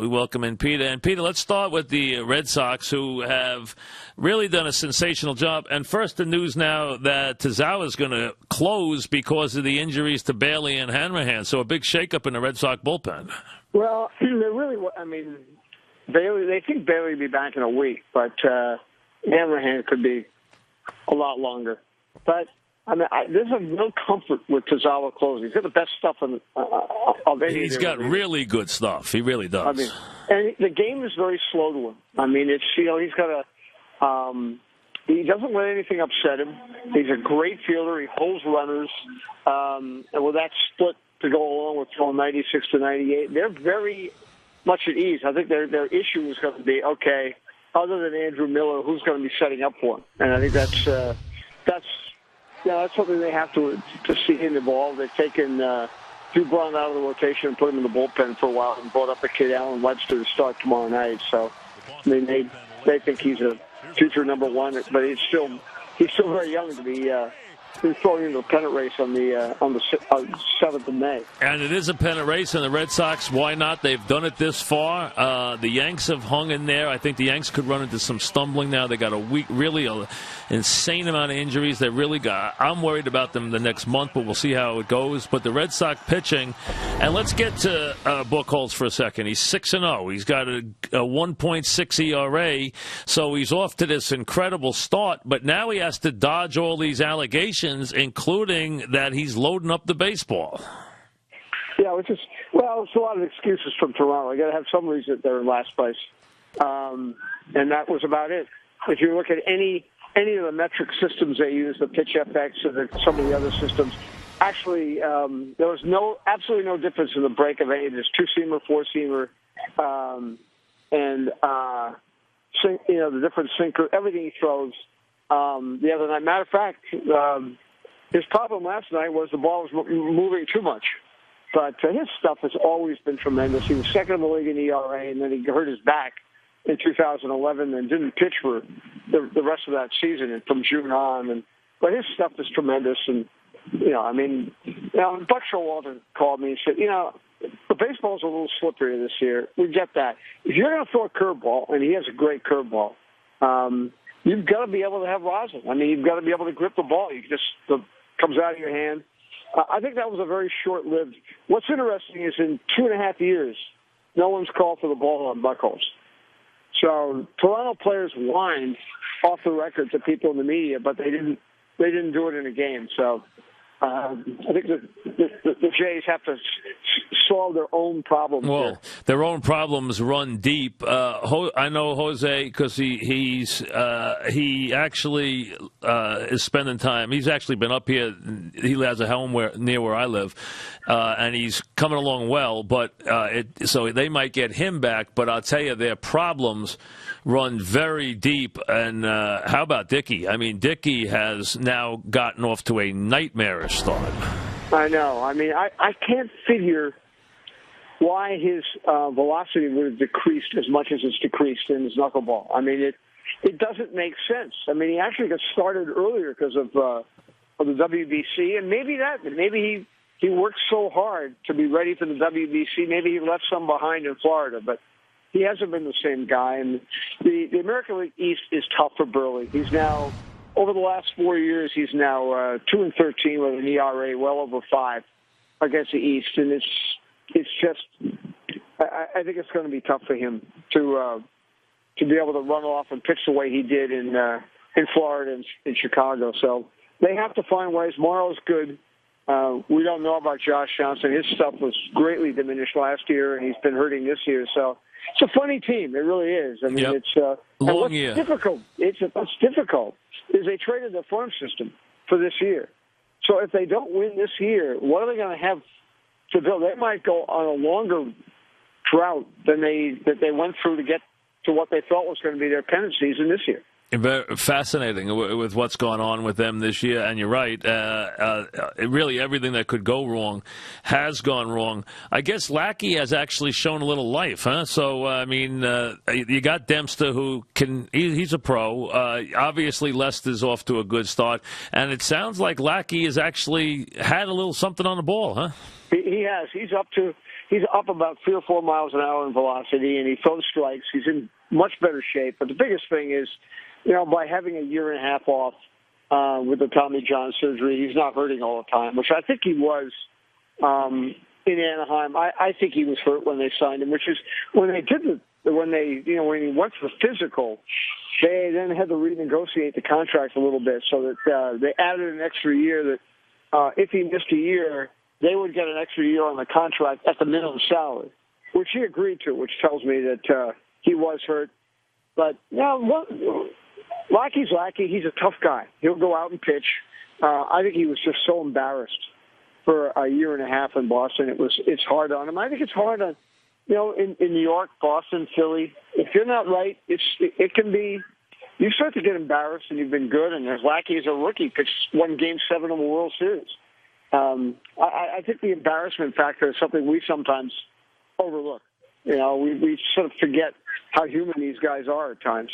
We welcome in Peter. And, Peter, let's start with the Red Sox, who have really done a sensational job. And first, the news now that Tozawa is going to close because of the injuries to Bailey and Hanrahan. So a big shakeup in the Red Sox bullpen. Well, they think Bailey will be back in a week, but Hanrahan could be a lot longer. But there's a real comfort with Tozawa closing. He's got the best stuff of any. He's got really good stuff. He really does. And the game is very slow to him. It's he's got he doesn't let anything upset him. He's a great fielder. He holds runners, and with that split to go along with throwing 96 to 98, they're very much at ease. I think their issue is going to be, okay, other than Andrew Miller, who's going to be setting up for him? And I think that's something they have to see him evolve. They've taken Drew Braun out of the rotation and put him in the bullpen for a while and brought up a kid, Alan Webster, to start tomorrow night. So, they think he's a future number one, but he's still very young to be throwing into a pennant race on the 7th of May. And it is a pennant race, and the Red Sox, why not? They've done it this far. The Yanks have hung in there. I think the Yanks could run into some stumbling now. They got an insane amount of injuries. I'm worried about them the next month, but we'll see how it goes. But the Red Sox pitching, and let's get to Buchholz for a second. He's 6-0. He's got a 1.6 ERA, so he's off to this incredible start. But now he has to dodge all these allegations, including that he's loading up the baseball. Yeah, it's a lot of excuses from Toronto. I got to have some reason they're in last place, and that was about it. If you look at any of the metric systems they use, the Pitch FX and some of the other systems, actually there was absolutely no difference in the break of any of this two-seamer, four-seamer, and the different sinker, everything he throws. The other night, matter of fact, his problem last night was the ball was moving too much. But his stuff has always been tremendous. He was second in the league in ERA, and then he hurt his back in 2011 and didn't pitch for the rest of that season and from June on. But his stuff is tremendous. And, Buck Showalter called me and said, the baseball's a little slippery this year. We get that. If you're going to throw a curveball, and he has a great curveball, you've got to be able to have rosin. You've got to be able to grip the ball. It comes out of your hand. I think that was a very short-lived. What's interesting is in 2.5 years, no one's called for the ball on Buchholz. So Toronto players whined off the record to people in the media, but they didn't do it in a game. So I think the Jays have to solve their own problems. Well, here. Their own problems run deep. I know Jose because he actually is spending time. He's actually been up here. He has a home near where I live, and he's coming along well. But so they might get him back. But I'll tell you, their problems run very deep. And how about Dickey? Dickey has now gotten off to a nightmarish start. I know. I can't figure why his velocity would have decreased as much as it's decreased in his knuckleball. It doesn't make sense. He actually got started earlier because of the WBC, and maybe he worked so hard to be ready for the WBC. Maybe he left some behind in Florida, but he hasn't been the same guy. And the American League East is tough for Burley. He's now, over the last 4 years, he's now 2-13 with an ERA well over 5 against the East, and it's just. I think it's going to be tough for him to be able to run off and pitch the way he did in Florida and in Chicago. So they have to find ways. Morrow's good. We don't know about Josh Johnson. His stuff was greatly diminished last year, and he's been hurting this year. So it's a funny team. It really is. It's long year. Difficult. What's difficult is they traded their farm system for this year. So if they don't win this year, what are they going to have to build? They might go on a longer drought than they went through to get to what they thought was going to be their pennant season this year. Fascinating with what's gone on with them this year, and you're right. Really, everything that could go wrong has gone wrong. I guess Lackey has actually shown a little life, huh? So, you got Dempster, who he's a pro. Obviously, Lester's off to a good start, and it sounds like Lackey has actually had a little something on the ball, huh? He has. He's up about 3 or 4 miles an hour in velocity, and he throws strikes. He's in much better shape. But the biggest thing is, by having a year and a half off with the Tommy John surgery, he's not hurting all the time, which I think he was in Anaheim. I think he was hurt when they signed him, which is when he went for physical, they then had to renegotiate the contract a little bit so that they added an extra year that if he missed a year, they would get an extra year on the contract at the minimum salary, which he agreed to, which tells me that he was hurt. But Lackey's Lackey. He's a tough guy. He'll go out and pitch. I think he was just so embarrassed for a year and a half in Boston. It's hard on him. I think it's hard on, in New York, Boston, Philly. If you're not right, it can be. You start to get embarrassed, and you've been good. And as Lackey as a rookie, pitched won Game 7 of the World Series. I think the embarrassment factor is something we sometimes overlook. We sort of forget how human these guys are at times.